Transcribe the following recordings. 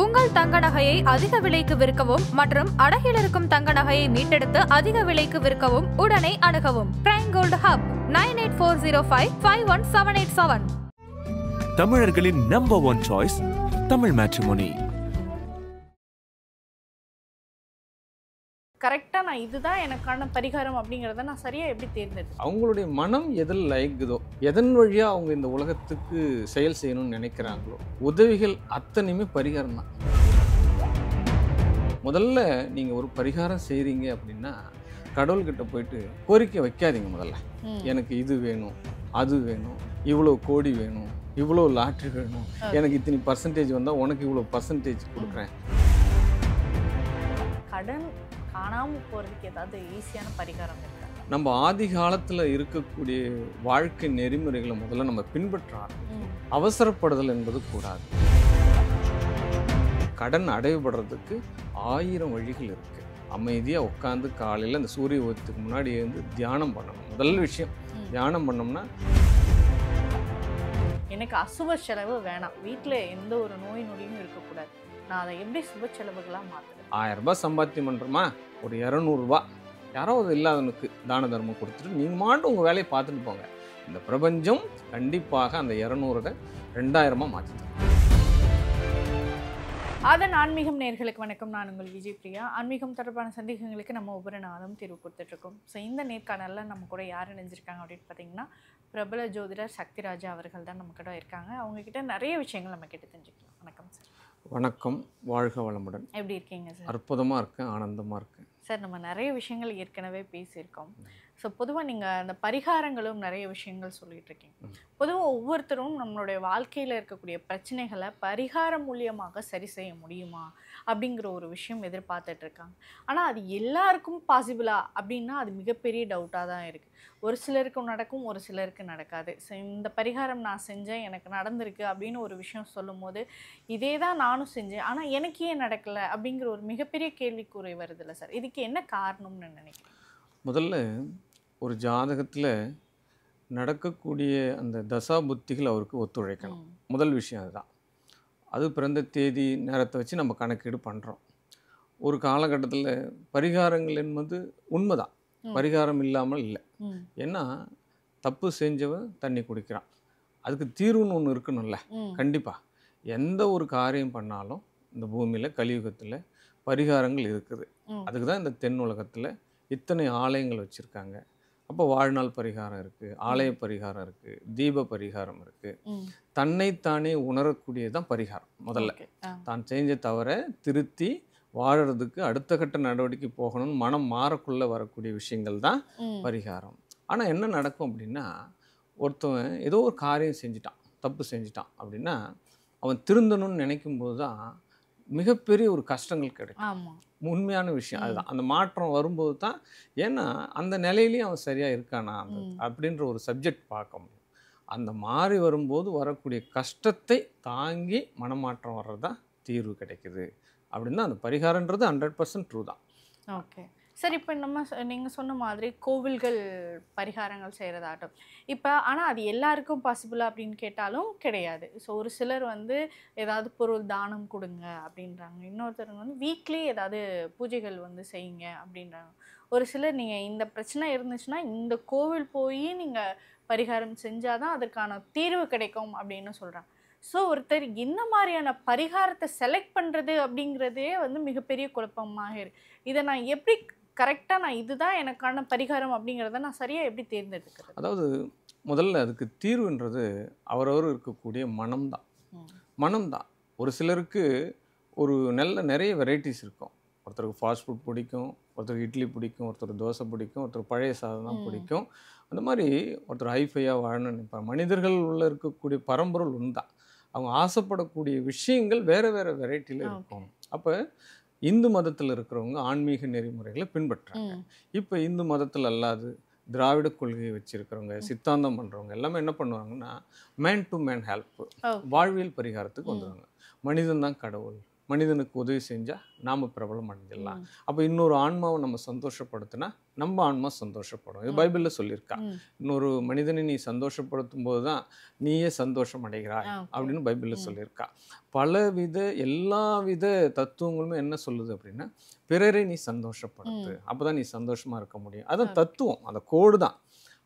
உங்கள் தங்க நகையை அதிக விலைக்கு விற்கவும் மற்றும் அடகில் இருக்கும் தங்க நகையை மீட்டெடுத்து அதிக விலைக்கு விற்கவும் உடனே அணுகவும் பிரைம் கோல்டு ஹப் 9840551787. தமிழர்களின் நம்பர் 1 சாய்ஸ் தமிழ் மேட்ரிமோனி. கரெக்டாக நான் இதுதான் எனக்கான பரிகாரம் அப்படிங்கிறத நான் சரியாக எப்படி தேர்ந்தெடுத்தேன்? அவங்களுடைய மனம் எதில் லயக்குதோ, எதன் வழியாக அவங்க இந்த உலகத்துக்கு செயல் செய்யணும்னு நினைக்கிறாங்களோ, உதவிகள் அத்தனையுமே பரிகாரம் தான். முதல்ல நீங்கள் ஒரு பரிகாரம் செய்கிறீங்க அப்படின்னா கடவுள்கிட்ட போயிட்டு கோரிக்கை வைக்காதீங்க. முதல்ல எனக்கு இது வேணும், அது வேணும், இவ்வளோ கோடி வேணும், இவ்வளோ லாட்ரி வேணும், எனக்கு இத்தனை பர்சன்டேஜ் வந்தால் உனக்கு இவ்வளோ பர்சன்டேஜ் கொடுக்குறேன். கடன் காணாமல் போகிறதுக்கு ஏதாவது ஈஸியான பரிகாரம் இருக்கா? நம்ம ஆதி காலத்தில் இருக்கக்கூடிய வாழ்க்கை நெறிமுறைகளை முதல்ல நம்ம பின்பற்றாரு. அவசரப்படுதல் என்பது கூடாது. கடன் அடைவுபடுறதுக்கு 1000 வழிகள் இருக்கு. அமைதியாக உட்காந்து காலையில் அந்த சூரிய உதயத்துக்கு முன்னாடி இருந்து தியானம் பண்ணணும். முதல் விஷயம் தியானம் பண்ணோம்னா, எனக்கு அசுப செலவு வேணாம், வீட்டில் எந்த ஒரு நோய் நொடியும் இருக்கக்கூடாது, நான் அதை எப்படி சுப செலவுகளாக மாற்றுறேன்? 1000 ரூபாய் சம்பாத்தியம் பண்ணுறோமா, ஒரு 200 ரூபா யாரோ அது இல்லாதவனுக்கு தான தர்மம் கொடுத்துட்டு நீங்கள் மாட்டு உங்கள் வேலையை பார்த்துட்டு போங்க. இந்த பிரபஞ்சம் கண்டிப்பாக அந்த 200 2000 மாற்றி தரும். அதன் ஆன்மீகம் நேயர்களுக்கு வணக்கம். நான் உங்கள் விஜய் பிரியா. ஆன்மீகம் தொடர்பான சந்தேகங்களுக்கு நம்ம ஒவ்வொரு நாளும் தீர்வு கொடுத்துட்ருக்கோம். ஸோ இந்த நேர்காணலில் நம்ம கூட யார் இணைஞ்சிருக்காங்க அப்படின்னு பார்த்தீங்கன்னா, பிரபல ஜோதிடர் சக்திராஜா அவர்கள் தான் நம்ம கூட இருக்காங்க. அவங்கக்கிட்ட நிறைய விஷயங்கள் நம்ம கேட்டு தெரிஞ்சுக்கலாம். வணக்கம் சார். வணக்கம், வாழ்க வளமுடன். எப்படி இருக்கீங்க சார்? அற்புதமாக இருக்கேன், ஆனந்தமாக இருக்கேன் சார். நம்ம நிறைய விஷயங்கள் ஏற்கனவே பேசியிருக்கோம். ஸோ பொதுவாக நீங்கள் அந்த பரிகாரங்களும் நிறைய விஷயங்கள் சொல்லிகிட்டு இருக்கீங்க. பொதுவாக ஒவ்வொருத்தரும் நம்மளுடைய வாழ்க்கையில் இருக்கக்கூடிய பிரச்சனைகளை பரிகாரம் மூலியமாக சரி செய்ய முடியுமா அப்படிங்கிற ஒரு விஷயம் எதிர்பார்த்துட்டு இருக்காங்க. ஆனால் அது எல்லாருக்கும் பாசிபிளா அப்படின்னா அது மிகப்பெரிய டவுட்டாக தான் இருக்குது. ஒரு சிலருக்கு நடக்கும், ஒரு சிலருக்கு நடக்காது. ஸோ இந்த பரிகாரம் நான் செஞ்சேன், எனக்கு நடந்திருக்கு அப்படின்னு ஒரு விஷயம் சொல்லும் போது இதே தான் நானும் செஞ்சேன், ஆனால் எனக்கு ஏன் நடக்கலை அப்படிங்கிற ஒரு மிகப்பெரிய கேள்விக்குறி வருதில்ல சார். இதுக்கு என்ன காரணம்னு நினைக்கிறேன்? முதல்ல ஒரு ஜாதகத்தில் நடக்கக்கூடிய அந்த தசா புத்திகள் அவருக்கு ஒத்துழைக்கணும். முதல் விஷயம் அதுதான். அது பிறந்த தேதி நேரத்தை வச்சு நம்ம கணக்கீடு பண்ணுறோம். ஒரு காலகட்டத்தில் பரிகாரங்கள் என்பது உண்மைதான், பரிகாரம் இல்லாமல் இல்லை. ஏன்னா தப்பு செஞ்சவன் தண்ணி குடிக்கிறான், அதுக்கு தீர்வுன்னு ஒன்று இருக்கணும்ல. கண்டிப்பாக எந்த ஒரு காரியம் பண்ணாலும் இந்த பூமியில் கலியுகத்தில் பரிகாரங்கள் இருக்குது. அதுக்கு தான் இந்த தென் உலகத்தில் இத்தனை ஆலயங்கள் வச்சுருக்காங்க. அப்போ வாழ்நாள் பரிகாரம் இருக்குது, ஆலய பரிகாரம் இருக்குது, தீப பரிகாரம் இருக்குது. தன்னைத்தானே உணரக்கூடியதான் பரிகாரம். முதல்ல தான் செஞ்ச தவிர திருத்தி வாழறதுக்கு அடுத்த கட்ட நடவடிக்கை போகணும்னு மனம் மாறக்குள்ளே வரக்கூடிய விஷயங்கள் தான் பரிகாரம். ஆனால் என்ன நடக்கும் அப்படின்னா, ஒருத்தவன் ஏதோ ஒரு காரியம் செஞ்சிட்டான், தப்பு செஞ்சிட்டான் அப்படின்னா அவன் திருந்தணும்னு நினைக்கும் போது தான் மிகப்பெரிய ஒரு கஷ்டங்கள் கிடைக்கும். உண்மையான விஷயம் அதுதான். அந்த மாற்றம் வரும்போது தான், ஏன்னா அந்த நிலையிலையும் அவன் சரியாக இருக்கானா அப்படின்ற ஒரு சப்ஜெக்ட் பார்க்க முடியும். அந்த மாறி வரும்போது வரக்கூடிய கஷ்டத்தை தாங்கி மனமாற்றம் வர்றது தான் தீர்வு கிடைக்குது அப்படின்னா அந்த பரிகாரன்றது 100% ட்ரூ தான். Okay sir. இப்போ நீங்கள் சொன்ன மாதிரி கோவில்கள் பரிகாரங்கள் செய்கிறதாகட்டும், இப்போ ஆனால் அது எல்லாருக்கும் பாசிபிளா அப்படின்னு கேட்டாலும் கிடையாது. ஸோ ஒரு சிலர் வந்து ஏதாவது பொருள் தானம் கொடுங்க அப்படின்றாங்க, இன்னொருத்தர் வந்து வீக்லி ஏதாவது பூஜைகள் வந்து செய்யுங்க அப்படின்றாங்க. ஒரு சிலர் நீங்கள் இந்த பிரச்சனை இருந்துச்சுன்னா இந்த கோவில் போய் நீங்கள் பரிகாரம் செஞ்சால் தான் அதற்கான தீர்வு கிடைக்கும் அப்படின்னு சொல்கிறாங்க. ஸோ ஒருத்தர் என்ன மாதிரியான பரிகாரத்தை செலக்ட் பண்ணுறது அப்படிங்கிறதே வந்து மிகப்பெரிய குழப்பமாக இருக்குது. இதை நான் எப்படி கரெக்டாக நான் இதுதான் எனக்கான பரிகாரம் அப்படிங்கிறத நான் சரியாக எப்படி தேர்ந்தெடுக்கிறது? அதாவது முதல்ல அதுக்கு தீர்வுன்றது அவரவர் இருக்கக்கூடிய மனம்தான். மனம்தான். ஒரு சிலருக்கு ஒரு நிறைய வெரைட்டிஸ் இருக்கும். ஒருத்தருக்கு ஃபாஸ்ட் ஃபுட் பிடிக்கும், ஒருத்தருக்கு இட்லி பிடிக்கும், ஒருத்தருக்கு தோசை பிடிக்கும், ஒருத்தருக்கு பழைய சாதம் தான் பிடிக்கும். அந்த மாதிரி ஒருத்தர் ஹைஃபையாக வாழணும்னு நினைப்பாங்க. மனிதர்கள் உள்ள இருக்கக்கூடிய பரம்பொருள் உண்டா, அவங்க ஆசைப்படக்கூடிய விஷயங்கள் வேறு வேறு வெரைட்டியில் இருக்கும். அப்போ இந்து மதத்தில் இருக்கிறவங்க ஆன்மீக நெறிமுறைகளை பின்பற்றுறாங்க. இப்போ இந்து மதத்தில் அல்லாது திராவிட கொள்கையை வச்சுருக்கிறவங்க, சித்தாந்தம் பண்ணுறவங்க எல்லாமே என்ன பண்ணுவாங்கன்னா, மேன் டு மேன் ஹெல்ப், வாழ்வியல் பரிகாரத்துக்கு வந்துடுவாங்க. மனிதன் தான் கடவுள், மனிதனுக்கு உதவி செஞ்சால் நாம் பிரபலம் அடைஞ்சிடலாம். அப்போ இன்னொரு ஆன்மாவை நம்ம சந்தோஷப்படுத்தினா நம்ம ஆன்மா சந்தோஷப்படும். இது பைபிளில் சொல்லியிருக்கா. இன்னொரு மனிதனை நீ சந்தோஷப்படுத்தும் போது தான் நீயே சந்தோஷம் அடைகிறாய் அப்படின்னு பைபிளில் சொல்லியிருக்கா. பலவித எல்லாவித தத்துவங்களுமே என்ன சொல்லுது அப்படின்னா, பிறரை நீ சந்தோஷப்படுத்து, அப்போ தான் நீ சந்தோஷமாக இருக்க முடியும். அதான் தத்துவம், அந்த கோடு தான்.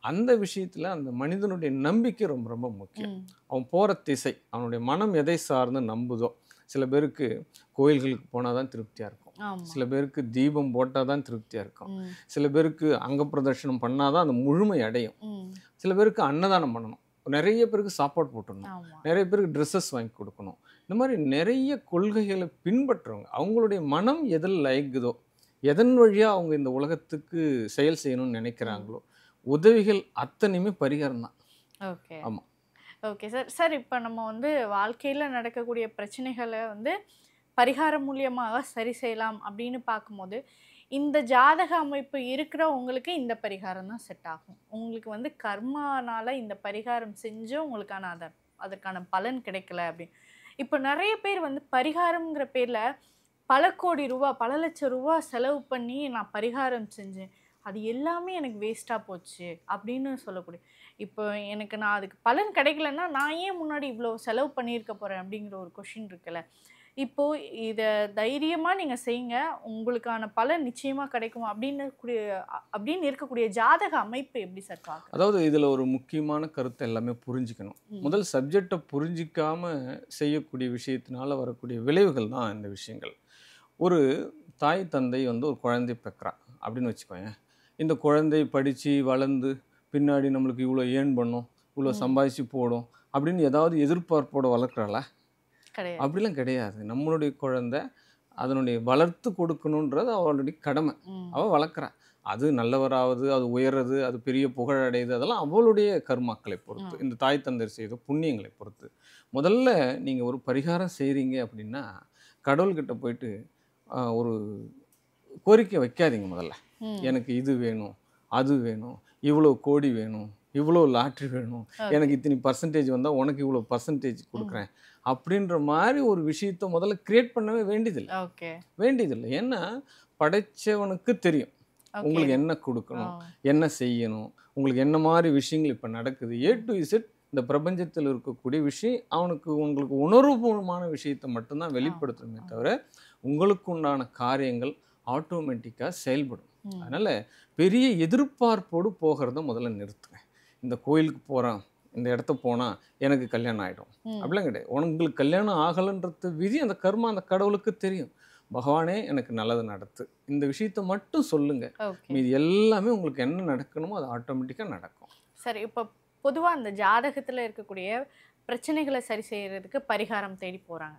அந்த விஷயத்தில் அந்த மனிதனுடைய நம்பிக்கை ரொம்ப ரொம்ப முக்கியம். அவன் போகிற திசை, அவனுடைய மனம் எதை சார்ந்து நம்புதோ. சில பேருக்கு கோயில்களுக்கு போனால் தான் திருப்தியாக இருக்கும், சில பேருக்கு தீபம் போட்டால் தான் திருப்தியாக இருக்கும், சில பேருக்கு அங்க பிரதர்ஷனம் பண்ணால் தான் அந்த முழுமை அடையும், சில பேருக்கு அன்னதானம் பண்ணணும், நிறைய பேருக்கு சாப்பாடு போட்டுடணும், நிறைய பேருக்கு ட்ரெஸ்ஸஸ் வாங்கி கொடுக்கணும். இந்த மாதிரி நிறைய கொள்கைகளை பின்பற்றுறவங்க அவங்களுடைய மனம் எதில் லயக்குதோ, எதன் வழியாக அவங்க இந்த உலகத்துக்கு செயல் செய்யணும்னு நினைக்கிறாங்களோ உதவிகள் அத்தனையுமே பரிகாரம் தான். ஓகே. ஆமாம். Okay sir. சார் இப்போ நம்ம வந்து வாழ்க்கையில் நடக்கக்கூடிய பிரச்சனைகளை வந்து பரிகாரம் மூலியமாக சரி செய்யலாம் அப்படின்னு பார்க்கும்போது, இந்த ஜாதக அமைப்பு இருக்கிற உங்களுக்கு இந்த பரிகாரம் தான் செட் ஆகும். உங்களுக்கு வந்து கர்மானால இந்த பரிகாரம் செஞ்சு உங்களுக்கான அதற்கான பலன் கிடைக்கல அப்படின்னு. இப்போ நிறைய பேர் வந்து பரிகாரம்ங்கிற பேரில் பல கோடி ரூபா, பல லட்சம் ரூபா செலவு பண்ணி நான் பரிகாரம் செஞ்சேன், அது எல்லாமே எனக்கு வேஸ்ட்டாக போச்சு அப்படின்னு சொல்லக்கூடிய. இப்போ எனக்கு நான் அதுக்கு பலன் கிடைக்கலன்னா நான் ஏன் முன்னாடி இவ்வளோ செலவு பண்ணியிருக்க போகிறேன் அப்படிங்கிற ஒரு கொஷின் இருக்குல்ல. இப்போது இதை தைரியமாக நீங்கள் செய்யுங்க, உங்களுக்கான பலன் நிச்சயமாக கிடைக்கும் அப்படின்னு இருக்கக்கூடிய ஜாதக அமைப்பு எப்படி சார் பார்க்க? அதாவது இதில் ஒரு முக்கியமான கருத்தை எல்லாமே புரிஞ்சுக்கணும். முதல் சப்ஜெக்டை புரிஞ்சிக்காம செய்யக்கூடிய விஷயத்தினால வரக்கூடிய விளைவுகள் தான் இந்த விஷயங்கள். ஒரு தாய் தந்தை வந்து ஒரு குழந்தை பெக்கிறா அப்படின்னு வச்சுக்கோங்க. இந்த குழந்தை படித்து வளர்ந்து பின்னாடி நம்மளுக்கு இவ்வளோ ஏர்ன் பண்ணும், இவ்வளோ சம்பாதிச்சு போடும் அப்படின்னு ஏதாவது எதிர்பார்ப்போட வளர்க்குறாளா? அப்படிலாம் கிடையாது. நம்மளுடைய குழந்தை அதனுடைய வளர்த்து கொடுக்கணுன்றது அவளுடைய கடமை. அவள் வளர்க்குறா. அது நல்லவராவது, அது உயர்றது, அது பெரிய புகழ் அடையுது, அதெல்லாம் அவளுடைய கர்மாக்களை பொறுத்து, இந்த தாய் தந்தை செய்த புண்ணியங்களை பொறுத்து. முதல்ல நீங்கள் ஒரு பரிகாரம் செய்கிறீங்க அப்படின்னா கடவுள்கிட்ட போயிட்டு ஒரு கோரிக்கை வைக்காதீங்க. முதல்ல எனக்கு இது வேணும், அது வேணும், இவ்வளோ கோடி வேணும், இவ்வளோ லாட்ரி வேணும், எனக்கு இத்தனை பர்சன்டேஜ் வந்தால் உனக்கு இவ்வளோ பர்சன்டேஜ் கொடுக்குறேன் அப்படின்ற மாதிரி ஒரு விஷயத்த முதல்ல கிரியேட் பண்ணவே வேண்டியதில்லை. ஏன்னா படைச்சவனுக்கு தெரியும் உங்களுக்கு என்ன கொடுக்கணும், என்ன செய்யணும், உங்களுக்கு என்ன மாதிரி விஷயங்கள் இப்போ நடக்குது. A to Z இந்த பிரபஞ்சத்தில் இருக்கக்கூடிய விஷயம் அவனுக்கு உங்களுக்கு உணர்வுபூர்வமான விஷயத்தை மட்டும்தான் வெளிப்படுத்தணுமே தவிர உங்களுக்கு உண்டான காரியங்கள் ஆட்டோமேட்டிக்காக செயல்படும். அதனால் பெரிய எதிர்பார்ப்போடு போகிறத முதல்ல நிறுத்துங்க. இந்த கோயிலுக்கு போகிறான், இந்த இடத்த போனால் எனக்கு கல்யாணம் ஆகிடும் அப்படிலாம் கிடையாது. உங்களுக்கு கல்யாணம் ஆகலைன்றது விதி, அந்த கர்மா அந்த கடவுளுக்கு தெரியும். பகவானே எனக்கு நல்லது நடத்து, இந்த விஷயத்த மட்டும் சொல்லுங்கள், மீது எல்லாமே உங்களுக்கு என்ன நடக்கணுமோ அது ஆட்டோமேட்டிக்காக நடக்கும். சரி, இப்போ பொதுவாக அந்த ஜாதகத்தில் இருக்கக்கூடிய பிரச்சனைகளை சரி செய்கிறதுக்கு பரிகாரம் தேடி போகிறாங்க.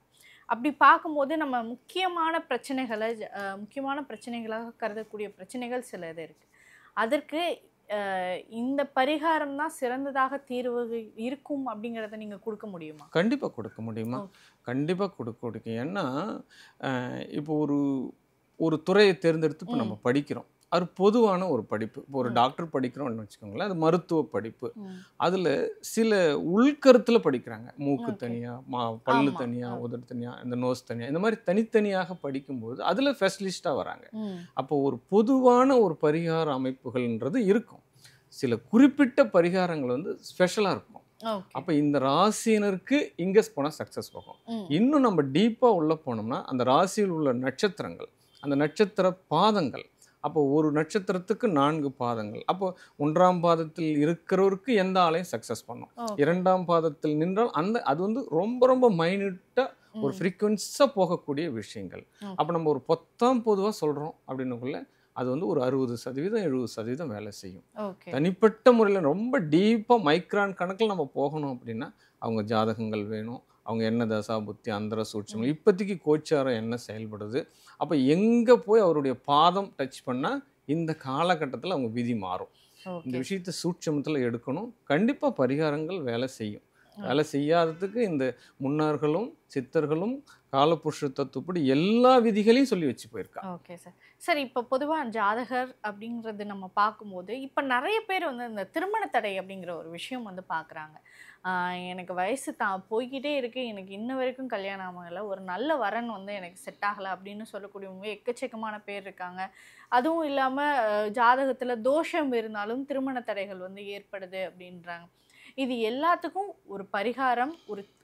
அப்படி பார்க்கும்போது நம்ம முக்கியமான பிரச்சனைகளாக கருதக்கூடிய பிரச்சனைகள் சில இது இருக்குது. அதற்கு இந்த பரிகாரம் தான் சிறந்ததாக தீர்வு இருக்கும் அப்படிங்கிறத நீங்கள் கொடுக்க முடியுமா? கண்டிப்பாக கொடுக்க முடியுமா? கண்டிப்பாக கொடுக்க. ஏன்னா இப்போ ஒரு துறையை தேர்ந்தெடுத்து இப்போ நம்ம படிக்கிறோம். அது பொதுவான ஒரு படிப்பு. இப்போ ஒரு டாக்டர் படிக்கிறோம்னு வச்சுக்கோங்களேன், அது மருத்துவ படிப்பு. அதில் சில உள்கருத்தில் படிக்கிறாங்க. மூக்கு தனியாக, பல்லு தனியாக, உதடு தனியாக, இந்த நோஸ் தனியாக, இந்த மாதிரி தனித்தனியாக படிக்கும்போது அதில் ஸ்பெஷலிஸ்டாக வராங்க. அப்போ ஒரு பொதுவான ஒரு பரிகார அமைப்புகள்ன்றது இருக்கும். சில குறிப்பிட்ட பரிகாரங்கள் வந்து ஸ்பெஷலாக இருக்கும். அப்போ இந்த ராசியினருக்கு இங்கே போனால் சக்ஸஸ் ஆகும். இன்னும் நம்ம டீப்பாக உள்ளே போனோம்னா அந்த ராசியில் உள்ள நட்சத்திரங்கள், அந்த நட்சத்திர பாதங்கள், அப்போ ஒரு நட்சத்திரத்துக்கு 4 பாதங்கள். அப்போ 1ஆம் பாதத்தில் இருக்கிறவருக்கு எந்த ஆளையும் சக்ஸஸ் பண்ணும். 2ஆம் பாதத்தில் நின்றால் அது வந்து ரொம்ப ரொம்ப மைன்யூட்டாக ஒரு ஃப்ரீக்வன்ஸாக போகக்கூடிய விஷயங்கள். அப்போ நம்ம ஒரு 10ஆம் பொதுவாக சொல்கிறோம் அப்படின்னுக்குள்ள அது வந்து ஒரு 60% 70% வேலை செய்யும். தனிப்பட்ட முறையில் ரொம்ப டீப்பாக மைக்ரான் கணக்கில் நம்ம போகணும் அப்படின்னா அவங்க ஜாதகங்கள் வேணும், அவங்க என்ன தசா புத்தி அந்தர சூட்சங்கள், இப்போதைக்கு கோச்சாரம் என்ன செயல்படுது, அப்போ எங்கே போய் அவருடைய பாதம் டச் பண்ணால் இந்த காலகட்டத்தில் அவங்க விதி மாறும். இந்த விஷயத்தை சூட்சமத்தில் எடுக்கணும். கண்டிப்பாக பரிகாரங்கள் வேலை செய்யும். வேலை செய்யாததுக்கு இந்த முன்னோர்களும் சித்தர்களும் காலபுருஷ தத்துவப்படி எல்லா விதிகளையும் சொல்லி வச்சு போயிருக்கா. Okay sir. சார் இப்போ பொதுவாக ஜாதகர் அப்படிங்கிறது நம்ம பார்க்கும்போது இப்போ நிறைய பேர் வந்து இந்த திருமண தடை அப்படிங்கிற ஒரு விஷயம் வந்து பார்க்குறாங்க. எனக்கு வயசு போய்கிட்டே இருக்கு, எனக்கு இன்ன வரைக்கும் கல்யாணம் ஆகலை, ஒரு நல்ல வரன் வந்து எனக்கு செட் ஆகலை அப்படின்னு சொல்லக்கூடியவங்க எக்கச்சக்கமான பேர் இருக்காங்க. அதுவும் இல்லாமல் ஜாதகத்தில் தோஷம் இருந்தாலும் திருமண தடைகள் வந்து ஏற்படுது அப்படின்றாங்க. இது எல்லாத்துக்கும் ஒரு பரிகாரம்,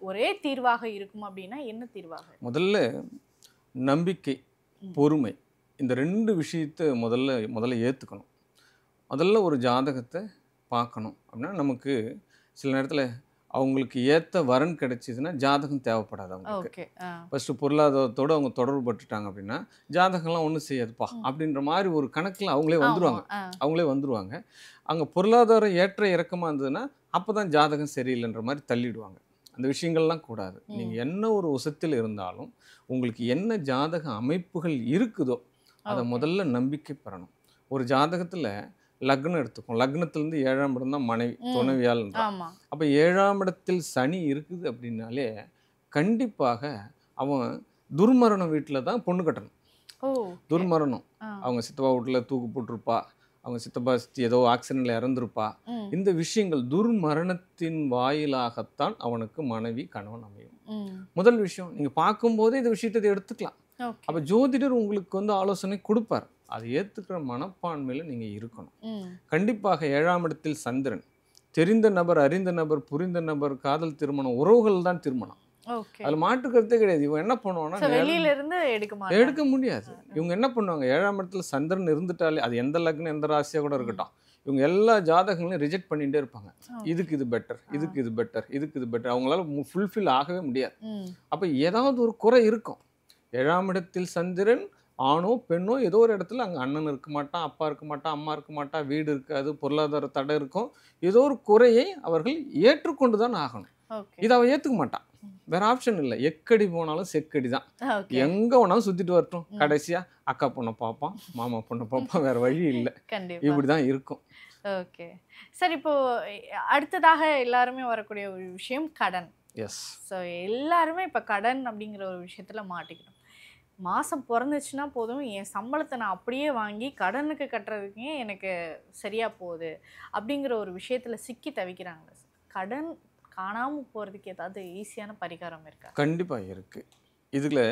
ஒரே தீர்வாக இருக்கும் அப்படின்னா என்ன தீர்வாக? முதல்ல நம்பிக்கை, பொறுமை, இந்த 2 விஷயத்தை முதல்ல ஏற்றுக்கணும். முதல்ல ஒரு ஜாதகத்தை பார்க்கணும் அப்படின்னா நமக்கு சில நேரத்தில் அவங்களுக்கு ஏற்ற வரன் கிடைச்சிதுன்னா ஜாதகம் தேவைப்படாது அவங்களுக்கு. ஃபஸ்ட்டு பொருளாதாரத்தோடு அவங்க தொடர்பு பட்டுட்டாங்க அப்படின்னா ஜாதகம்லாம் ஒன்றும் செய்யாதுப்பா அப்படின்ற மாதிரி ஒரு கணக்கில் அவங்களே வந்துடுவாங்க. அங்கே பொருளாதாரம் ஏற்ற இறக்கமாக இருந்ததுன்னா அப்போ தான் ஜாதகம் சரியில்லைன்ற மாதிரி தள்ளிடுவாங்க. அந்த விஷயங்கள்லாம் கூடாது. நீங்கள் என்ன ஒரு உசத்தில் இருந்தாலும் உங்களுக்கு என்ன ஜாதக அமைப்புகள் இருக்குதோ அதை முதல்ல நம்பிக்கை பெறணும். ஒரு ஜாதகத்தில் லக்னம் எடுத்துக்கும், லக்னத்திலேருந்து 7ஆம் இடம் தான் மனைவி துணைவியால். அப்போ 7ஆம் இடத்தில் சனி இருக்குது அப்படின்னாலே கண்டிப்பாக அவன் துர்மரணம் வீட்டில் தான் பொண்ணு கட்டணும். துர்மரணம், அவங்க சித்தப்பா வீட்டில் தூக்கு போட்டிருப்பா, அவங்க சித்தப்பா ஏதோ ஆக்சிடென்ட்ல இறந்துருப்பா. இந்த விஷயங்கள் துர்மரணத்தின் வாயிலாகத்தான் அவனுக்கு மனைவி கணவன் அமையும். முதல் விஷயம் நீங்கள் பார்க்கும்போதே இந்த விஷயத்தை எடுத்துக்கலாம். அப்போ ஜோதிடர் உங்களுக்கு வந்து ஆலோசனை கொடுப்பார், அதை ஏற்றுக்கிற மனப்பான்மையில் நீங்கள் இருக்கணும். கண்டிப்பாக 7ஆம் இடத்தில் சந்திரன், தெரிந்த நபர், அறிந்த நபர், புரிந்த நபர், காதல் திருமணம், உறவுகள் தான் திருமணம். அதில் மாற்று கருத்தே கிடையாது. இவங்க என்ன பண்ணுவாங்கன்னா எடுக்க முடியாது. இவங்க என்ன பண்ணுவாங்க, 7ஆம் இடத்துல சந்திரன் இருந்துட்டாலே அது எந்த லக்னம் எந்த ராசியாக கூட இருக்கட்டும், இவங்க எல்லா ஜாதகங்களையும் ரிஜெக்ட் பண்ணிகிட்டே இருப்பாங்க. இதுக்கு இது பெட்டர், இதுக்கு இது பெட்டர், இதுக்கு இது பெட்டர். அவங்களால ஃபுல்ஃபில் ஆகவே முடியாது. அப்போ ஏதாவது ஒரு குறை இருக்கும். 7ஆம் இடத்தில் சந்திரன் ஆணோ பெண்ணோ ஏதோ ஒரு இடத்துல அங்கே அண்ணன் இருக்க மாட்டான், அப்பா இருக்க மாட்டான், அம்மா இருக்க மாட்டா, வீடு இருக்காது, பொருளாதார தடை இருக்கும். ஏதோ ஒரு குறையை அவர்கள் ஏற்றுக்கொண்டு தான் ஆகணும். இதை அவள் ஏற்றுக்க மாட்டான், வேற ஆப்ஷன் இல்லை. எக்கடி போனாலும் செக்கடி தான், எங்கே வேணாலும் சுற்றிட்டு வரட்டும். கடைசியாக அக்கா பொண்ணை பார்ப்பான், மாமா பொண்ணை பார்ப்பான், வேற வழி இல்லை. இப்படி தான் இருக்கும். Okay sir. இப்போ அடுத்ததாக எல்லாருமே வரக்கூடிய ஒரு விஷயம் கடன். எஸ். ஸோ எல்லாருமே இப்போ கடன் அப்படிங்கிற ஒரு விஷயத்தில் மாட்டிக்கணும். மாதம் பிறந்துச்சுன்னா போதும், என் சம்பளத்தை நான் அப்படியே வாங்கி கடனுக்கு கட்டுறதுக்கே எனக்கு சரியாக போகுது அப்படிங்கிற ஒரு விஷயத்தில் சிக்கி தவிக்கிறாங்க. கடன் காணாமல் போகிறதுக்கு ஏதாவது ஈஸியான பரிகாரம் இருக்கா? கண்டிப்பாக இருக்குது. இதில்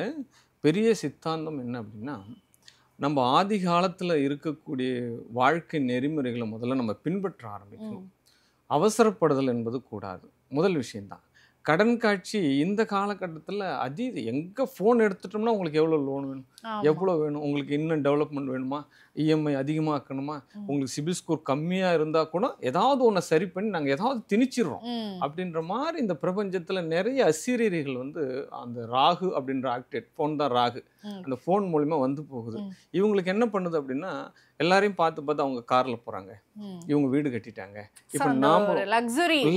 பெரிய சித்தாந்தம் என்ன அப்படின்னா, நம்ம ஆதி காலத்தில் இருக்கக்கூடிய வாழ்க்கை நெறிமுறைகளை முதல்ல நம்ம பின்பற்ற ஆரம்பிக்கணும். அவசரப்படுதல் என்பது கூடாது. முதல் விஷயம்தான். கடன் காட்சி இந்த காலகட்டத்தில் எங்கே ஃபோன் எடுத்துட்டோம்னா உங்களுக்கு எவ்வளோ லோன் வேணும், எவ்வளோ வேணும், உங்களுக்கு இன்னும் டெவலப்மெண்ட் வேணுமா, இஎம்ஐ அதிகமாக்கணுமா, உங்களுக்கு சிபில் ஸ்கோர் கம்மியாக இருந்தால் கூட ஏதாவது ஒன்று சரி பண்ணி நாங்கள் ஏதாவது திணிச்சிடுறோம் அப்படின்ற மாதிரி இந்த பிரபஞ்சத்தில் நிறைய அசிரியர்கள் வந்து அந்த ராகு அப்படின்ற ஆக்டிவேட் ஃபோன் தான் ராகு, அந்த ஃபோன் மூலிமா வந்து போகுது. இவங்களுக்கு என்ன பண்ணுது அப்படின்னா, எல்லாரையும் பார்த்து அவங்க காரில் போகிறாங்க, இவங்க வீடு கட்டிட்டாங்க, இப்போ நாம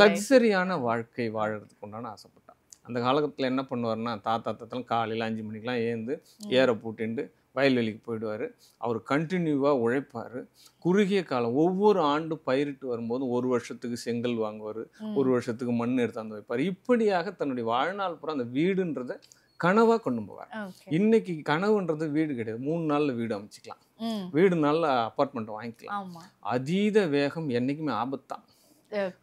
லக்ஸரியான வாழ்க்கை வாழறதுக்கு உண்டான ஆசைப்பட்டான். அந்த காலகட்டத்தில் என்ன பண்ணுவார்னா, தாத்தாத்தெல்லாம் காலையில் 5 மணிக்கெலாம் ஏந்து ஏற பூட்டிண்டு வயல்வெளிக்கு போயிடுவார். அவர் கண்டினியூவாக உழைப்பார். குறுகிய காலம் ஒவ்வொரு ஆண்டு பயிரிட்டு வரும்போது 1 வருஷத்துக்கு செங்கல் வாங்குவார், 1 வருஷத்துக்கு மண் எடுத்தாந்து வைப்பார். இப்படியாக தன்னுடைய வாழ்நாள் பூரா அந்த வீடுன்றதை கனவாக கொண்டு போவார். இன்னைக்கு கனவுன்றது வீடு கிடையாது, 3 நாளில் வீடு அமைச்சிக்கலாம், வீடு நாளில் அப்பார்ட்மெண்ட் வாங்கிக்கலாம். அதீத வேகம் என்றைக்குமே ஆபத்தான்,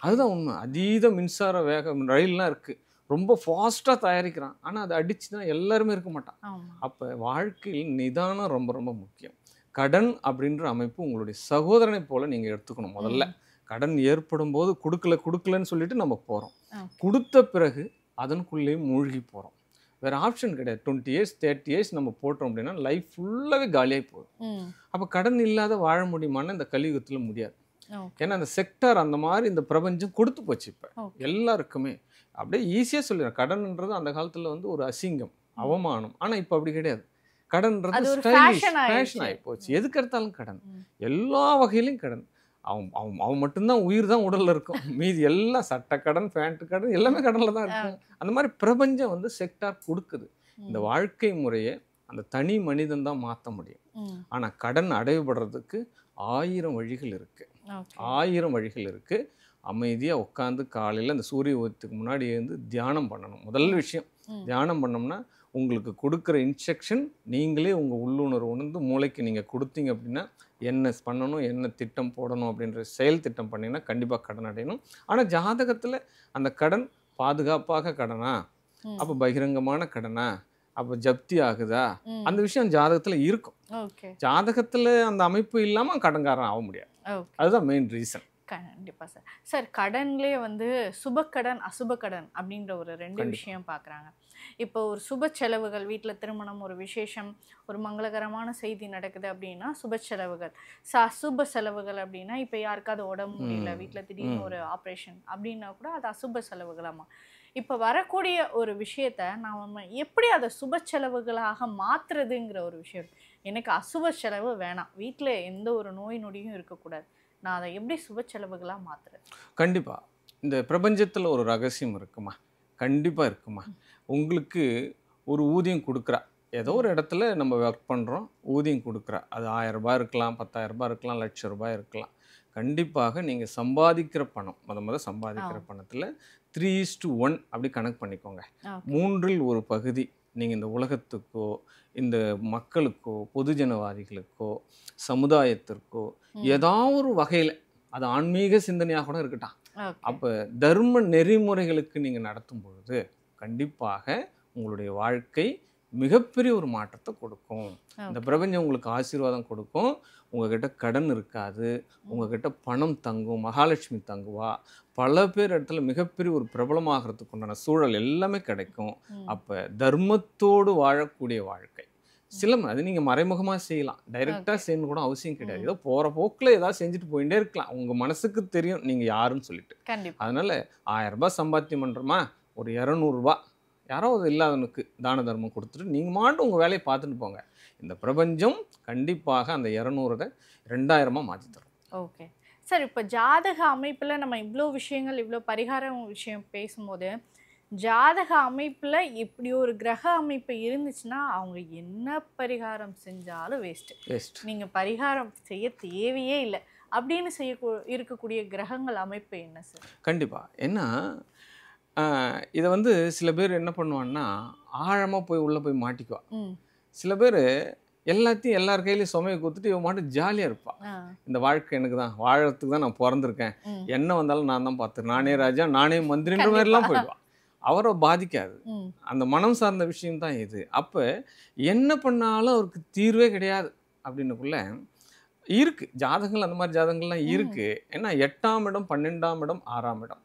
அதுதான் உண்மை. அதீத மின்சார வேகம் ரயில்லாம் இருக்குது, ரொம்ப ஃபாஸ்ட்டாக தயாரிக்கிறான், ஆனால் அதை அடிச்சுன்னா எல்லாருமே இருக்க மாட்டான். அப்போ வாழ்க்கையில் நிதானம் ரொம்ப ரொம்ப முக்கியம். கடன் அப்படின்ற அமைப்பு உங்களுடைய சகோதரனை போல் நீங்கள் எடுத்துக்கணும். முதல்ல கடன் ஏற்படும் போது கொடுக்கலன்னு சொல்லிட்டு நம்ம போகிறோம், கொடுத்த பிறகு அதனுக்குள்ளேயே மூழ்கி போகிறோம். வேறு ஆப்ஷன் கிடையாது. 20 years 30 years நம்ம போட்டோம் அப்படின்னா லைஃப் ஃபுல்லாகவே காலியாகி போகும். அப்போ கடன் இல்லாத வாழ முடியுமான்னு இந்த கலியுகத்தில் முடியாது. ஏன்னா அந்த செக்டார் அந்த மாதிரி இந்த பிரபஞ்சம் கொடுத்து போச்சு. இப்போ எல்லாருக்குமே அப்படியே ஈஸியாக சொல்லிடுறேன். கடன்ன்றது அந்த காலத்தில் வந்து ஒரு அசிங்கம், அவமானம். ஆனால் இப்போ அப்படி கிடையாது. கடன்றது ஸ்டைலிஷ் ஃபேஷன் ஆகி போச்சு. எதுக்கு எடுத்தாலும் கடன், எல்லா வகையிலையும் கடன். அவன் மட்டும்தான் உயிர் தான் உடலில் இருக்கும், மீதி எல்லாம் சட்டை கடன், பேண்ட்டு கடன், எல்லாமே கடனில் தான் இருக்கும். அந்த மாதிரி பிரபஞ்சம் வந்து செக்டார் கொடுக்குது. இந்த வாழ்க்கை முறையை அந்த தனி மனிதன் தான் மாற்ற முடியும். ஆனால் கடன் அடைவுபடுறதுக்கு 1000 வழிகள் இருக்குது, 1000 வழிகள் இருக்குது. அமைதியாக உட்காந்து காலையில் அந்த சூரிய உதயத்துக்கு முன்னாடி எழுந்து தியானம் பண்ணணும். முதல் விஷயம் தியானம் பண்ணோம்னா உங்களுக்கு கொடுக்குற இன்ஸ்ட்ரக்ஷன் நீங்களே உங்கள் உள்ளுணர்வு உணர்ந்து மூளைக்கு நீங்கள் கொடுத்தீங்க அப்படின்னா என்ன பண்ணணும், என்ன திட்டம் போடணும் அப்படின்ற செயல் திட்டம் பண்ணிங்கன்னா கண்டிப்பாக கடன் அடையணும். ஆனால் ஜாதகத்தில் அந்த கடன் பாதுகாப்பாக கடனா, அப்போ பகிரங்கமான கடனா, அப்போ ஜப்தி ஆகுதா, அந்த விஷயம் ஜாதகத்தில் இருக்கும். ஜாதகத்தில் அந்த அமைப்பு இல்லாமல் கடன்காரன் ஆக முடியாது. அதுதான் மெயின் ரீசன். கண்டிப்பாக சார். சார் கடன்லேயே வந்து சுபக்கடன் அசுபக்கடன் அப்படின்ற ஒரு 2 விஷயம் பார்க்குறாங்க. இப்போ ஒரு சுப செலவுகள், வீட்டில் திருமணம், ஒரு விசேஷம், ஒரு மங்களகரமான செய்தி நடக்குது அப்படின்னா சுப செலவுகள். அசுப செலவுகள் அப்படின்னா இப்போ யாருக்காவது உடம்பு முடியல, வீட்டில் திடீர்னு ஒரு ஆப்ரேஷன் அப்படின்னா கூட அது அசுப செலவுகளாமா. இப்போ வரக்கூடிய ஒரு விஷயத்த நாம் எப்படி அதை சுப செலவுகளாக மாற்றுறதுங்கிற ஒரு விஷயம். எனக்கு அசுப செலவு வேணாம், வீட்டில் எந்த ஒரு நோய் நொடியும் இருக்கக்கூடாது, நான் அதை எப்படி சுப செலவுகளாக மாற்றுறேன்? கண்டிப்பாக இந்த பிரபஞ்சத்தில் ஒரு ரகசியம் இருக்குமா, கண்டிப்பாக இருக்குமா. உங்களுக்கு ஒரு ஊதியம் கொடுக்குறா, ஏதோ ஒரு இடத்துல நம்ம ஒர்க் பண்ணுறோம், ஊதியம் கொடுக்குறா. அது 1000 ரூபாய் இருக்கலாம், 10,000 ரூபாய் இருக்கலாம், 1,00,000 ரூபாய் இருக்கலாம். கண்டிப்பாக நீங்கள் சம்பாதிக்கிற பணம், முத சம்பாதிக்கிற பணத்தில் 3:1 அப்படி கணக்கு பண்ணிக்கோங்க. 3இல் ஒரு பகுதி நீங்கள் இந்த உலகத்துக்கோ, இந்த மக்களுக்கோ, பொதுஜனவாதிகளுக்கோ, சமுதாயத்திற்கோ ஏதாவது ஒரு வகையில், அது ஆன்மீக சிந்தனையாக கூட இருக்கட்டும், அப்போ தர்ம நெறிமுறைகளுக்கு நீங்கள் நடத்தும் பொழுது கண்டிப்பாக உங்களுடைய வாழ்க்கை மிகப்பெரிய ஒரு மாற்றத்தை கொடுக்கும். இந்த பிரபஞ்சம் உங்களுக்கு ஆசீர்வாதம் கொடுக்கும். உங்ககிட்ட கடன் இருக்காது, உங்ககிட்ட பணம் தங்கும், மகாலட்சுமி தங்குவா, பல பேர் இடத்துல மிகப்பெரிய ஒரு பிரபலமாகிறதுக்கு உண்டான சூழல் எல்லாமே கிடைக்கும். அப்போ தர்மத்தோடு வாழக்கூடிய வாழ்க்கை அது நீங்கள் மறைமுகமாக செய்யலாம், டைரெக்டாக செய்யணும் கூட அவசியம் கிடையாது. ஏதோ போகிற போக்கில் ஏதாவது செஞ்சுட்டு போயிட்டே இருக்கலாம். உங்கள் மனசுக்கு தெரியும் நீங்கள் யாருன்னு சொல்லிட்டு. அதனால் 1000 ரூபாய் சம்பாத்தியம் பண்ணுறோமா, ஒரு 200 ரூபா யாராவது இல்லாதவனுக்கு தான தர்மம் கொடுத்துட்டு நீங்கள் மாட்டு உங்கள் வேலையை பார்த்துட்டு போங்க. இந்த பிரபஞ்சம் கண்டிப்பாக அந்த 200 2000 மாற்றி தரும். Okay sir. இப்போ ஜாதக அமைப்பில் நம்ம இவ்வளோ விஷயங்கள், இவ்வளோ பரிகாரம் விஷயம் பேசும்போது, ஜாதக அமைப்பில் இப்படி ஒரு கிரக அமைப்பு இருந்துச்சுன்னா அவங்க என்ன பரிகாரம் செஞ்சாலும் வேஸ்ட்டு, நீங்கள் பரிகாரம் செய்ய தேவையே இல்லை அப்படின்னு இருக்கக்கூடிய கிரகங்கள் அமைப்பு என்ன சார்? கண்டிப்பாக. ஏன்னா இதை வந்து சில பேர் என்ன பண்ணுவான்னா ஆழமாக போய் உள்ளே போய் மாட்டிக்குவா. சில பேர் எல்லாத்தையும் எல்லார் கையிலையும் சுமையை கொடுத்துட்டு இவன் மாட்டு ஜாலியாக இருப்பான். இந்த வாழ்க்கை எனக்கு தான், வாழறதுக்கு தான் நான் பிறந்திருக்கேன், என்ன வந்தாலும் நான் தான் பார்த்து, நானே ராஜா நானே மந்திரின்ற மாதிரிலாம் போயிடுவான். அவரை பாதிக்காது, அந்த மனம் சார்ந்த விஷயம்தான் இது. அப்போ என்ன பண்ணாலும் அவருக்கு தீர்வே கிடையாது அப்படின்னுக்குள்ள இருக்குது. ஜாதகங்கள் அந்த மாதிரி ஜாதகங்கள்லாம் இருக்குது. ஏன்னா 8ஆம் இடம், 12ஆம் இடம், 6ஆம் இடம்,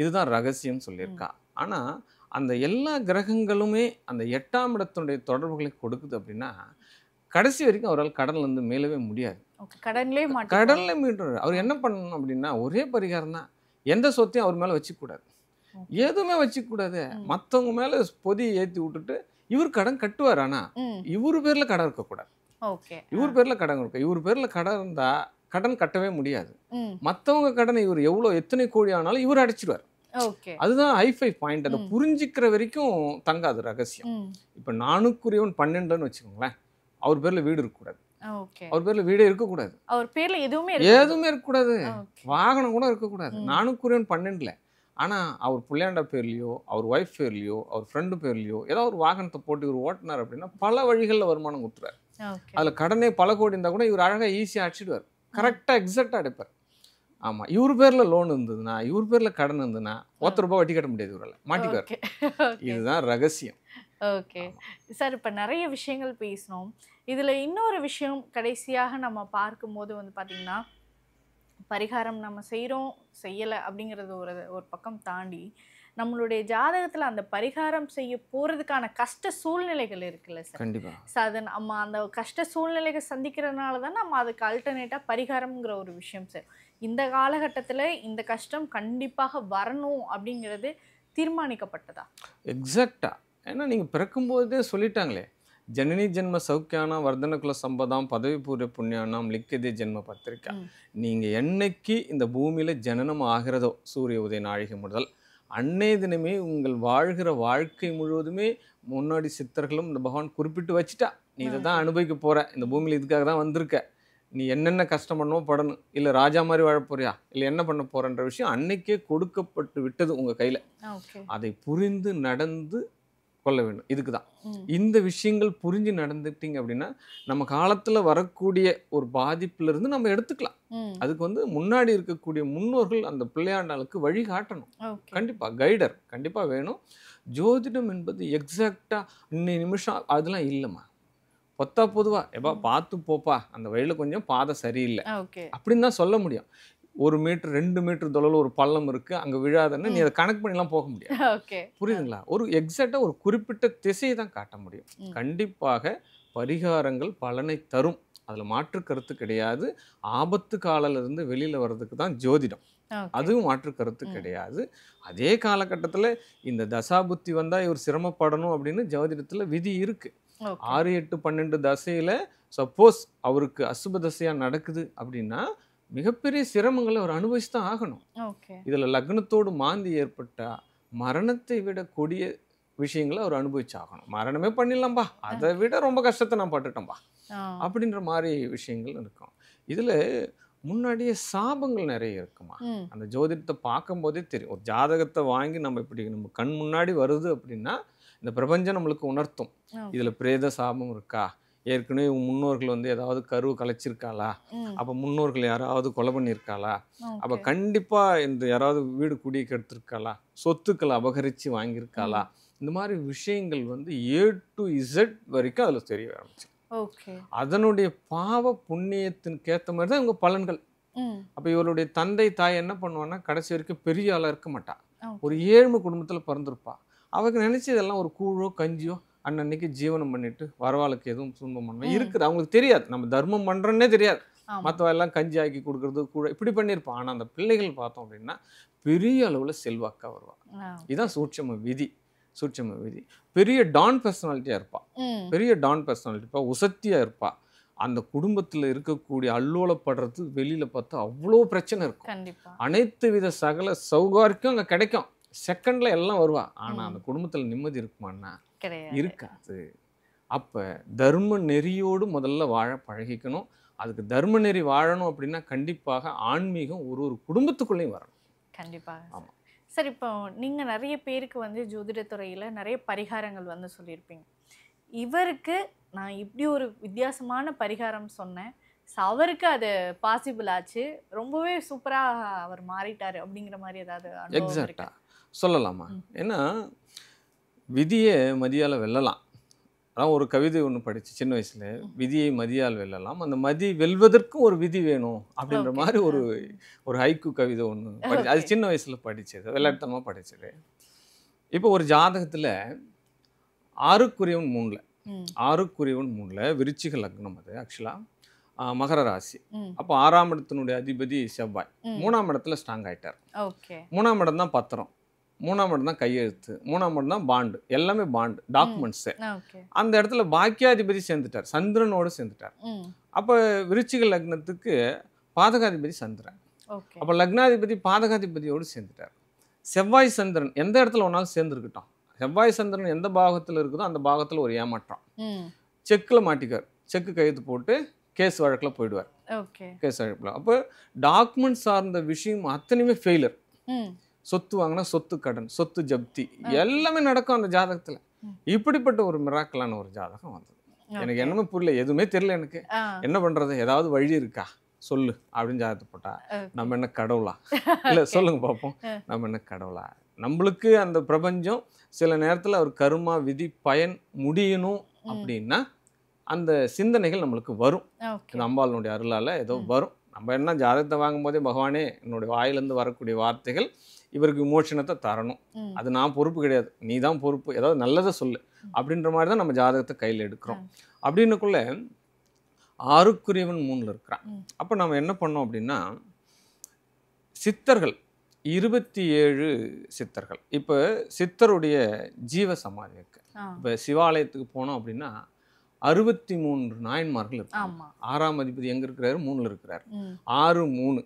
இதுதான் ரகசியம் சொல்லியிருக்கா. ஆனால் அந்த எல்லா கிரகங்களுமே அந்த 8ஆம் இடத்தினுடைய தொடர்புகளை கொடுக்குது அப்படின்னா கடைசி வரைக்கும் அவரால் கடன்லேருந்து மேலவே முடியாது. கடன்ல மீட்டுறாரு. அவர் என்ன பண்ணணும் அப்படின்னா ஒரே பரிகாரம் தான், எந்த சொத்தையும் அவர் மேலே வச்சுக்கூடாது, எதுவுமே வச்சுக்கூடாது. மற்றவங்க மேலே பொதியை ஏற்றி விட்டுட்டு இவர் கடன் கட்டுவார். ஆனால் இவர் பேரில் கடன் இருக்கக்கூடாது. இவர் பேரில் கடன் இருக்க, இவர் பேரில் கடன் இருந்தால் கடன் கட்டவே முடியாது. மற்றவங்க கடனை இவர் எவ்வளோ எத்தனை கோடி ஆனாலும் இவர் அடைச்சிடுவார். அதுதான் ஹைஃபை பாயிண்ட். அதை புரிஞ்சிக்கிற வரைக்கும் தங்காது ரகசியம். இப்போ 4க்குரியவன் 12ன்னு வச்சுக்கோங்களேன், அவர் பேரில் வீடு இருக்கக்கூடாது, அவர் பேரில் வீடே இருக்கக்கூடாது, அவர் பேரில் எதுவுமே இருக்கக்கூடாது, வாகனம் கூட இருக்கக்கூடாது. 4க்குரியவன் 12ல். ஆனால் அவர் பிள்ளையாண்ட பேர்லையோ, அவர் ஒய்ஃப் பேர்லையோ, அவர் ஃப்ரெண்டு பேர்லையோ ஏதாவது ஒரு வாகனத்தை போட்டு இவர் ஓட்டினார் அப்படின்னா பல வழிகளில் வருமானம் கொடுத்துருவார். அதில் கடனே பல கோடி இருந்தால் கூட இவர் அழகாக ஈஸியாக அடிச்சிடுவார், கரெக்டாக எக்ஸாக்டாக அடைப்பார். ஆமாம், இவர் பேரில் லோன் இருந்ததுன்னா, இவர் பேரில் கடன் இருந்ததுன்னா ₹1 வட்டி கட்ட முடியாது, இவரால் மாட்டிக்குவார். இதுதான் ரகசியம். Okay sir. இப்போ நிறைய விஷயங்கள் பேசணும். இதில் இன்னொரு விஷயம் கடைசியாக நம்ம பார்க்கும்போது வந்து பார்த்திங்கன்னா, பரிகாரம் நம்ம செய்கிறோம் செய்யலை அப்படிங்கிறது ஒரு பக்கம் தாண்டி நம்மளுடைய ஜாதகத்தில் அந்த பரிகாரம் செய்ய போகிறதுக்கான கஷ்ட சூழ்நிலைகள் இருக்குல்ல சார்? கண்டிப்பாக. ஸோ அது நம்ம அந்த கஷ்ட சூழ்நிலைகள் சந்திக்கிறதுனால தான் நம்ம அதுக்கு அல்டர்னேட்டாக பரிகாரம்ங்கிற ஒரு விஷயம் சார். இந்த காலகட்டத்தில் இந்த கஷ்டம் கண்டிப்பாக வரணும் அப்படிங்கிறது தீர்மானிக்கப்பட்டதா? எக்ஸாக்டாக. ஏன்னா நீங்கள் பிறக்கும்போதே சொல்லிட்டாங்களே, ஜனனி ஜென்ம சௌக்கியானா வர்தனகுல சம்பதாம் பதவி பூர்வ புண்ணியானாம் லிக்கதே ஜென்ம பத்திரிக்கா. நீங்கள் என்னைக்கு இந்த பூமியில் ஜனனம் ஆகிறதோ சூரிய உதய நாழிகை முதல் அன்னைய தினமே உங்கள் வாழ்கிற வாழ்க்கை முழுவதுமே முன்னாடி சித்தர்களும் இந்த பகவான் குறிப்பிட்டு வச்சுட்டா, நீ இதை தான் அனுபவிக்க போகிற, இந்த பூமியில் இதுக்காக தான் வந்திருக்க, நீ என்னென்ன கஷ்டம் பண்ணவோ படணும், இல்லை ராஜா மாதிரி வாழ போறியா, இல்லை என்ன பண்ண போறன்ற விஷயம் அன்னைக்கே கொடுக்கப்பட்டு விட்டது உங்கள் கையில். ஓகே. அதை புரிந்து நடந்து கொள்ள வேண்டும். இதுக்கு தான் இந்த விஷயங்கள் புரிஞ்சு நடந்துட்டீங்க அப்படின்னா நம்ம காலத்தில் வரக்கூடிய ஒரு பாதிப்புலேருந்து நம்ம எடுத்துக்கலாம். அதுக்கு வந்து முன்னாடி இருக்கக்கூடிய முன்னோர்கள் அந்த பிள்ளையாண்டாளுக்கு வழி காட்டணும். கண்டிப்பாக கைடர் கண்டிப்பாக வேணும். ஜோதிடம் என்பது எக்ஸாக்டாக இன்னைய நிமிஷம் அதெல்லாம் இல்லைம்மா. பொத்தா பொதுவா எப்பா பார்த்து போப்பா, அந்த வழியில் கொஞ்சம் பாதை சரியில்லை அப்படின்னு தான் சொல்ல முடியும். 1 மீட்டர் 2 மீட்டர் தொலைவில் ஒரு பள்ளம் இருக்குது, அங்கே விழாதுன்னு நீ அதை கனெக்ட் பண்ணிலாம் போக முடியாது. புரியுதுங்களா? ஒரு எக்ஸாக்டாக ஒரு குறிப்பிட்ட திசையை தான் காட்ட முடியும். கண்டிப்பாக பரிகாரங்கள் பலனை தரும், அதில் மாற்று கருத்து கிடையாது. ஆபத்து காலிலிருந்து வெளியில் வர்றதுக்கு தான் ஜோதிடம், அதுவும் மாற்று கருத்து கிடையாது. அதே காலகட்டத்தில் இந்த தசாபுத்தி வந்தால் இவர் சிரமப்படணும் அப்படின்னு ஜோதிடத்தில் விதி இருக்குது. 6, 8, 12 தசையில் சப்போஸ் அவருக்கு அசுப தசையாக நடக்குது அப்படின்னா மிகப்பெரிய சிரமங்களை அவர் அனுபவிச்சு தான் ஆகணும். இதில் லக்னத்தோடு மாந்தி ஏற்பட்டால் மரணத்தை விட கொடிய விஷயங்களை அவர் அனுபவிச்சாகணும். மரணமே பண்ணிடலாம்பா, அதை விட ரொம்ப கஷ்டத்தை நான் பட்டுட்டேன்பா அப்படின்ற மாதிரி விஷயங்கள் இருக்கும். இதில் முன்னாடியே சாபங்கள் நிறைய இருக்குமா. அந்த ஜோதிடத்தை பார்க்கும்போதே தெரியும். ஒரு ஜாதகத்தை வாங்கி நம்ம இப்படி நம்ம கண் முன்னாடி வருது அப்படின்னா இந்த பிரபஞ்சம் நம்மளுக்கு உணர்த்தும். இதில் பிரேத சாபம் இருக்கா, ஏற்கனவே முன்னோர்கள் வந்து ஏதாவது கருவு கலைச்சிருக்காளா, அப்போ முன்னோர்கள் யாராவது கொலை பண்ணியிருக்காளா, அப்போ கண்டிப்பாக இந்த யாராவது வீடு குடி கெடுத்திருக்காளா, சொத்துக்களை அபகரித்து வாங்கியிருக்காளா, இந்த மாதிரி விஷயங்கள் வந்து A to Z வரைக்கும் அதில் தெரிய ஆரம்பிச்சு. அதனுடைய பாவ புண்ணியத்திற்கு ஏற்ற மாதிரி தான் இவங்க பலன்கள். அப்போ இவருடைய தந்தை தாய் என்ன பண்ணுவான்னா கடைசி வரைக்கும் பெரிய ஆளாக இருக்க மாட்டா, ஒரு ஏழ்மை குடும்பத்தில் பிறந்திருப்பா. அவங்க நினச்சி இதெல்லாம் ஒரு கூழோ கஞ்சியோ அன்னன்னைக்கு ஜீவனம் பண்ணிட்டு வரவாளுக்கு எதுவும் துன்பம் பண்ண இருக்குது. அவங்களுக்கு தெரியாது நம்ம தர்மம் பண்ணுறோன்னே தெரியாது. மற்றவெல்லாம் கஞ்சி ஆக்கி கொடுக்குறது கூட இப்படி பண்ணியிருப்பான். ஆனால் அந்த பிள்ளைகள் பார்த்தோம் அப்படின்னா பெரிய அளவில் செல்வாக்கா வருவாங்க. இதுதான் சூட்சம விதி. சூட்சம விதி. பெரிய டான் பர்சனாலிட்டியாக இருப்பாள், பெரிய டான் பர்சனாலிட்டிப்பா, உசத்தியாக இருப்பாள். அந்த குடும்பத்தில் இருக்கக்கூடிய அல்லோலப்படுறது வெளியில் பார்த்தா அவ்வளோ பிரச்சனை இருக்கும். அனைத்து வித சகல சௌகாரியம் அங்கே கிடைக்கும். செகண்ட்ல எல்லாம் வருவா. ஆனால் அந்த குடும்பத்தில் நிம்மதி இருக்குமான்னா இருக்காது. அப்போ தர்ம நெறியோடு முதல்ல வாழ பழகிக்கணும். அதுக்கு தர்ம நெறி வாழணும் அப்படின்னா கண்டிப்பாக ஆன்மீகம் ஒரு ஒரு குடும்பத்துக்குள்ளேயும் வரணும். கண்டிப்பாக. ஆமாம் சார். இப்போ நீங்கள் நிறைய பேருக்கு வந்து ஜோதிடத்துறையில் நிறைய பரிகாரங்கள் வந்து சொல்லியிருப்பீங்க. இவருக்கு நான் இப்படி ஒரு வித்தியாசமான பரிகாரம் சொன்னேன், அவருக்கு அது பாசிபிள் ஆச்சு, ரொம்பவே சூப்பராக அவர் மாறிட்டார் அப்படிங்கிற மாதிரி ஏதாவது எக்ஸாக்டாக சொல்லலாமா? ஏன்னா விதியை மதியால் வெல்லலாம். அதான் ஒரு கவிதை ஒன்று படிச்சு சின்ன வயசுல, விதியை மதியால் வெல்லலாம், அந்த மதி வெல்வதற்கும் ஒரு விதி வேணும் அப்படின்ற மாதிரி ஒரு ஹைக்கு கவிதை ஒன்று படிச்சு, அது சின்ன வயசுல படிச்சது, விளையாட்டுத்தனமாக படிச்சது. இப்போ ஒரு ஜாதகத்தில் 6க்குரியவன் 3ல் விருச்சிக லக்னம், அது ஆக்சுவலாக மகர ராசி. அப்போ 6ஆம் இடத்தினுடைய அதிபதி செவ்வாய் 3ஆம் இடத்துல ஸ்ட்ராங் ஆயிட்டார். 3ஆம் இடம் தான் பத்திரம், 3ஆம் இடம் தான் கையெழுத்து, 3ஆம் இடம் தான் பாண்டு, எல்லாமே பாண்டு டாக்குமெண்ட்ஸு. அந்த இடத்துல பாக்கியாதிபதி சேர்ந்துட்டார், சந்திரனோடு சேர்ந்துட்டார். அப்போ விருச்சிக லக்னத்துக்கு பாதகாதிபதி சந்திரன். அப்போ லக்னாதிபதி பாதகாதிபதியோடு சேர்ந்துட்டார். செவ்வாய் சந்திரன் எந்த இடத்துல ஒன்றாலும் சேர்ந்துருக்கட்டும், செவ்வாய் சந்திரன் எந்த பாகத்தில் இருக்குதோ அந்த பாகத்தில் ஒரு ஏமாற்றம். செக்கில் மாட்டிக்கார், செக்கு கையெழுத்து போட்டு கேஸ் வழக்கில் போயிடுவார். கேஸ் வழக்கில் அப்போ டாக்குமெண்ட் சார்ந்த விஷயம் அத்தனையுமே ஃபெயிலர். சொத்து வாங்கினா சொத்து கடன், சொத்து ஜப்தி எல்லாமே நடக்கும் அந்த ஜாதகத்தில். இப்படிப்பட்ட ஒரு மிராக்கலான ஒரு ஜாதகம் வந்தது. எனக்கு என்னமே புரியல, எதுவுமே தெரியல எனக்கு, என்ன பண்ணுறது, ஏதாவது வழி இருக்கா சொல்லு அப்படின்னு ஜாதகத்தை போட்டா, நம்ம என்ன கடவுளா? இல்லை சொல்லுங்க பார்ப்போம், நம்ம என்ன கடவுளா? நம்மளுக்கு அந்த பிரபஞ்சம் சில நேரத்தில் ஒரு கருமா விதி பயன் முடியணும் அப்படின்னா அந்த சிந்தனைகள் நம்மளுக்கு வரும். இந்த அம்பாளுடைய அருளால் ஏதோ வரும். நம்ம என்ன ஜாதகத்தை வாங்கும் போதே பகவானே என்னுடைய வாயிலிருந்து வரக்கூடிய வார்த்தைகள் இவருக்கு விமோசனத்தை தரணும், அது நான் பொறுப்பு கிடையாது, நீ தான் பொறுப்பு, ஏதாவது நல்லதை சொல்லு அப்படின்ற மாதிரி தான் நம்ம ஜாதகத்தை கையில் எடுக்கிறோம். அப்படின்னுக்குள்ள 6க்குரியவன் 3ல் இருக்கிறான். அப்போ நம்ம என்ன பண்ணோம் அப்படின்னா, சித்தர்கள் 27 சித்தர்கள். இப்போ சித்தருடைய ஜீவ சமாதி இருக்கு. இப்போ சிவாலயத்துக்கு போனோம் அப்படின்னா 63 நாயன்மார்கள் இருக்காங்க. 6ஆம் அதிபதி எங்க இருக்கிறாரு? 3ல் இருக்கிறார். 6, 3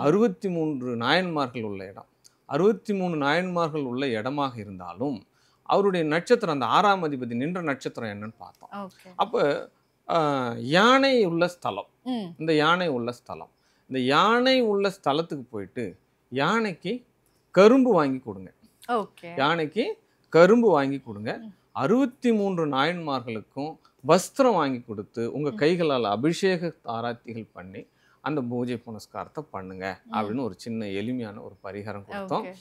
63 நாயன்மார்கள் உள்ள இடம். 63 நாயன்மார்கள் உள்ள இடமாக இருந்தாலும் அவருடைய நட்சத்திரம், அந்த 6ஆம் அதிபதி நின்ற நட்சத்திரம் என்னன்னு பார்த்தோம். அப்போ யானை உள்ள ஸ்தலம். ம். இந்த யானை உள்ள ஸ்தலம், இந்த யானை உள்ள ஸ்தலத்துக்கு போயிட்டு யானைக்கு கரும்பு வாங்கி கொடுங்க. ஓகே. யானைக்கு கரும்பு வாங்கி கொடுங்க. 63 நாயன்மார்களுக்கும் வஸ்திரம் வாங்கி கொடுத்து உங்கள் கைகளால் அபிஷேக ஆராத்திகள் பண்ணி அந்த பூஜை புனஸ்காரத்தை பண்ணுங்க அப்படின்னு ஒரு சின்ன எளிமையான ஒரு பரிகாரம் கொடுத்தோம். ஓகே.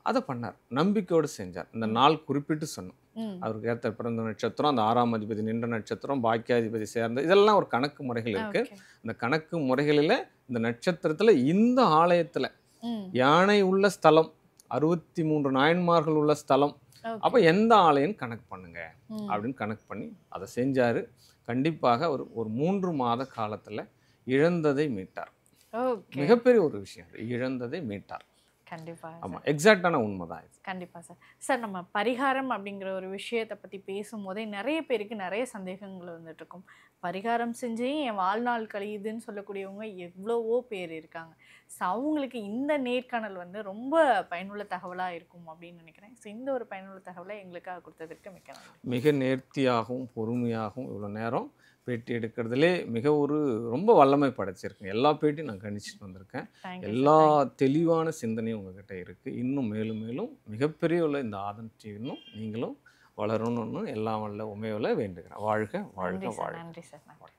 அதை பண்ணார், நம்பிக்கையோடு செஞ்சார். இந்த நாள் குறிப்பிட்டு சொன்னோம். ம். அவருக்கு ஏற்ற பிறந்த நட்சத்திரம், அந்த 6ஆம் அதிபதி நின்ற நட்சத்திரம், பாக்கியாதிபதி சேர்ந்த, இதெல்லாம் ஒரு கணக்கு முறைகள் இருக்கு. ஓகே. இந்த கணக்கு முறைகளில் இந்த நட்சத்திரத்தில் இந்த ஆலயத்தில் ம். யானை உள்ள ஸ்தலம், 63 நாயன்மார்கள் உள்ள ஸ்தலம், ஓகே. அப்போ எந்த ஆலயம் கணக்கு பண்ணுங்க ம். அப்படின்னு கணக்கு பண்ணி அதை செஞ்சார். கண்டிப்பாக ஒரு 3 மாத காலத்தில் இழந்ததை மீட்டார். ஓகே. மிகப்பெரிய ஒரு விஷயம், இழந்ததை மீட்டார். கண்டிப்பா சார். ஆமாம், எக்ஸாக்டான உண்மைதான் இது. கண்டிப்பா சார். சார், நம்ம பரிகாரம் அப்படிங்கிற ஒரு விஷயத்தை பற்றி பேசும்போதே நிறைய பேருக்கு நிறைய சந்தேகங்கள் வந்துட்டு இருக்கும். பரிகாரம் செஞ்சே என் வாழ்நாள் கழியுதுன்னு சொல்லக்கூடியவங்க எவ்வளவோ பேர் இருக்காங்க. ஸோ அவங்களுக்கு இந்த நேர்காணல் வந்து ரொம்ப பயனுள்ள தகவலாக இருக்கும் அப்படின்னு நினைக்கிறேன். ஸோ இந்த ஒரு பயனுள்ள தகவலை எங்களுக்காக கொடுத்ததற்கு மிக்க நன்றி. மிக நேர்த்தியாகவும் பொறுமையாகவும் இவ்வளோ நேரம் பேட்டி எடுக்கிறதுலே ரொம்ப வல்லமை படைச்சிருக்கேன். எல்லா பேட்டியும் நான் கணிச்சிட்டு வந்திருக்கேன். தேங்க்யூ எல்லா சார். தெளிவான சிந்தனையும் உங்ககிட்ட இருக்குது. இன்னும் மேலும் மேலும் மிகப்பெரிய உள்ள இந்த ஆதன் டிவியும் நீங்களும் வளரணும்னு எல்லாம் வல்ல உமையோல வேண்டுகிறேன். வாழ்க வாழ்க நன்றி சார். வாழ்க. நன்றி சார். நன்றி.